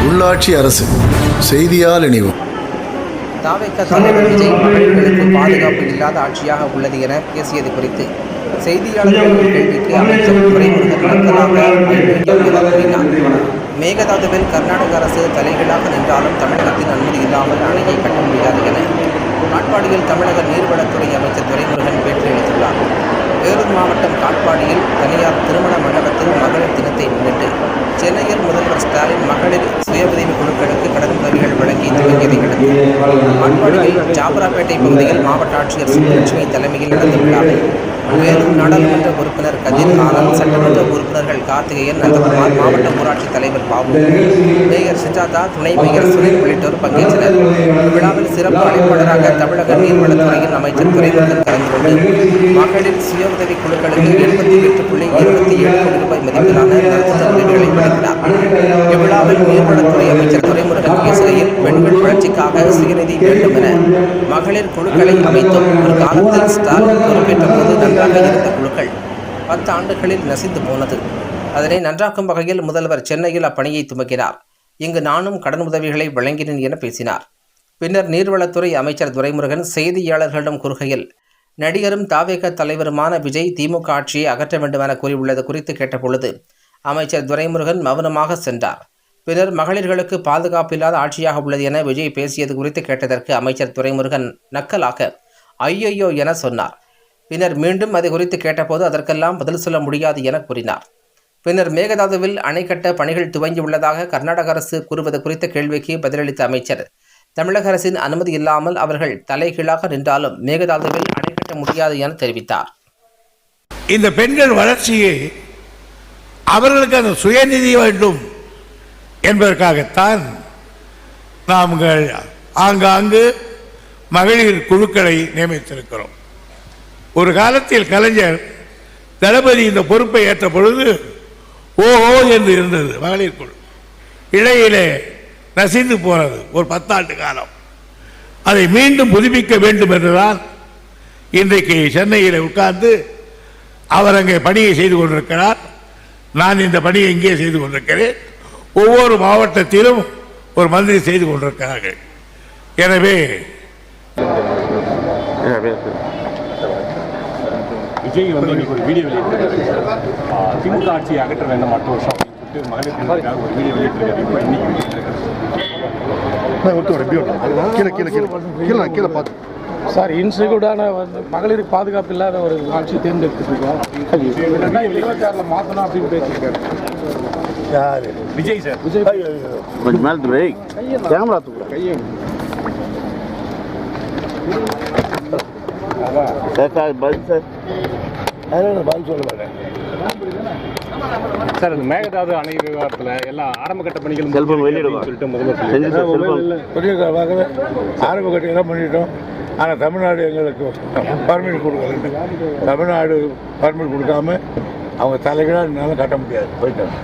உள்ளாட்சி அரசு செய்தியால் இணைவோம். தாவேக தலைவர் விஜய் மகளிர்களுக்கு பாதுகாப்பு இல்லாத ஆட்சியாக உள்ளது என பேசியது குறித்து செய்தியாளர்களின் கேள்விக்கு அமைச்சர் துரைமுருகன் நக்கலாக கூறினார். மேகதாதுவில் கர்நாடக அரசு தலைகீழாக நின்றாலும் தமிழகத்தின் அனுமதி இல்லாமல் அணையை கட்ட முடியாது என காட்பாடியில் தமிழக நீர்வளத்துறை அமைச்சர் துரைமுருகன் பேட்டியளித்துள்ளார். வேலூர் மாவட்டம் காட்பாடியில் தனியார் திருமண மண்டபத்தில் மகளிர் தினத்தை முன்னிட்டு சென்னையில் முதல்வர் ஸ்டாலின் மகளிர் சுய உதவி குழுக்களுக்கு கடன் உதவிகள் வழங்கி துவங்கியதை அடுத்து காட்பாடியில் ஜாபராப்பேட்டை பகுதியில் மாவட்ட ஆட்சியர் சுப்புலட்சுமி தலைமையில் நடந்த விழாவில் வேலூர் நாடாளுமன்ற உறுப்பினர் கதிர் ஆனந்த், சட்டமன்ற உறுப்பினர்கள் கார்த்திகேயன், நந்தகுமார், மாவட்ட ஊராட்சி தலைவர் பாபு, மேயர் சுஜாதா, துணை மேயர் சுனில் உள்ளிட்டோர் பங்கேற்றனர். விழாவில் சிறப்பு அழைப்பாளராக தமிழக நீர்வளத்துறையின் அமைச்சர் துரைமுருகன் கலந்து கொண்டு மகளிர் சுய உதவி குழுக்களுக்கு 88.27 கோடி ரூபாய் மதிப்பிலான நலத்திட்ட உதவிகளை வழங்கினார். இவ்விழாவில் நீர்வளத்துறை அமைச்சர் துரைமுருகன் பேசுகையில், பெண்கள் வளர்ச்சிக்காக சுயநிதி வேண்டும் என மகளிர் குழுக்களை அமைத்தும் ஒரு காலத்தில் ஸ்டாலின் பொறுப்பேற்ற போது நன்றாக இருந்த குழுக்கள் 10 ஆண்டுகளில் நசிந்து போனது. அதனை நன்றாக்கும் வகையில் முதல்வர் சென்னையில் அப்பணியை துவங்கினார். இங்கு நானும் கடன் உதவிகளை வழங்கினேன் என பேசினார். பின்னர் நீர்வளத்துறை அமைச்சர் துரைமுருகன் செய்தியாளர்களிடம் கூறுகையில், நடிகரும் தாவேக தலைவருமான விஜய் திமுக ஆட்சியை அகற்ற வேண்டும் என கூறியுள்ளது குறித்து கேட்டபொழுது அமைச்சர் துரைமுருகன் மௌனமாக சென்றார். பின்னர் மகளிர்களுக்கு பாதுகாப்பில்லாத ஆட்சியாக உள்ளது என விஜய் பேசியது குறித்து கேட்டதற்கு அமைச்சர் துரைமுருகன் நக்கலாக ஐயையோ என சொன்னார். பின்னர் மீண்டும் அது குறித்து கேட்டபோது அதற்கெல்லாம் பதில் சொல்ல முடியாது என கூறினார். பின்னர் மேகதாதுவில் அணை கட்ட பணிகள் துவங்கியுள்ளதாக கர்நாடக அரசு கூறுவது குறித்த கேள்விக்கு பதிலளித்த அமைச்சர், தமிழக அரசின் அனுமதி இல்லாமல் அவர்கள் தலைகீழாக நின்றாலும் மேகதாதுவில் அணை கட்ட முடியாது என தெரிவித்தார். இந்த பெண்கள் வளர்ச்சியை அவர்களுக்கு அந்த சுயநிதி வேண்டும் என்பதற்காகத்தான் நாங்கள் ஆங்காங்கு மகளிர் குழுக்களை நியமித்திருக்கிறோம். ஒரு காலத்தில் கலைஞர் தளபதி இந்த பொறுப்பை ஏற்ற பொழுது ஓஹோ என்று இருந்தது மகளிர் குழு. இடையிலே நசிந்து போனது ஒரு 10 ஆண்டு காலம். அதை மீண்டும் புதுப்பிக்க வேண்டும் என்றுதான் இன்றைக்கு சென்னையில் உட்கார்ந்து அவர் அங்கே பணியை செய்து கொண்டிருக்கிறார். நான் இந்த பணியை இங்கே செய்து கொண்டிருக்கிறேன். ஒவ்வொரு மாவட்டத்திலும் ஒரு மந்திரி செய்து கொண்டிருக்கிறார்கள். எனவே விஜய் வந்து இன்னைக்கு ஒரு வீடியோ வெளியிட்டிருக்காரு. திமுக ஆட்சியை அகற்ற வேண்டும் மற்ற வருஷம் அப்படின்னு மகளிர் தினத்துக்காக ஒரு வீடியோ வெளியிட்டிருக்காரு. கீழே பார்த்து சார், இன்செக்யூர்டான வந்து மகளிருக்கு பாதுகாப்பு இல்லாத ஒரு ஆட்சி தேர்ந்தெடுத்துருக்கோம். 26 மாற்றணும் அப்படின்னு பேசியிருக்காரு. யார்? விஜய் சார். விஜய் கொஞ்சம் மேலே கேமரா தூக்குறேன் கையை சார், இந்த மேகதாது அணை விவகாரத்தில் எல்லாம் ஆரம்ப கட்ட பணிகள் சொல்லிட்டு முதல்வர் ஆரம்ப கட்டையெல்லாம் பண்ணிட்டோம். ஆனால் தமிழ்நாடு எங்களுக்கு பர்மிட் கொடுக்கல. தமிழ்நாடு பர்மிட் கொடுக்காம அவங்க தலைகளாக என்னால் கட்ட முடியாது. போயிட்டாங்க.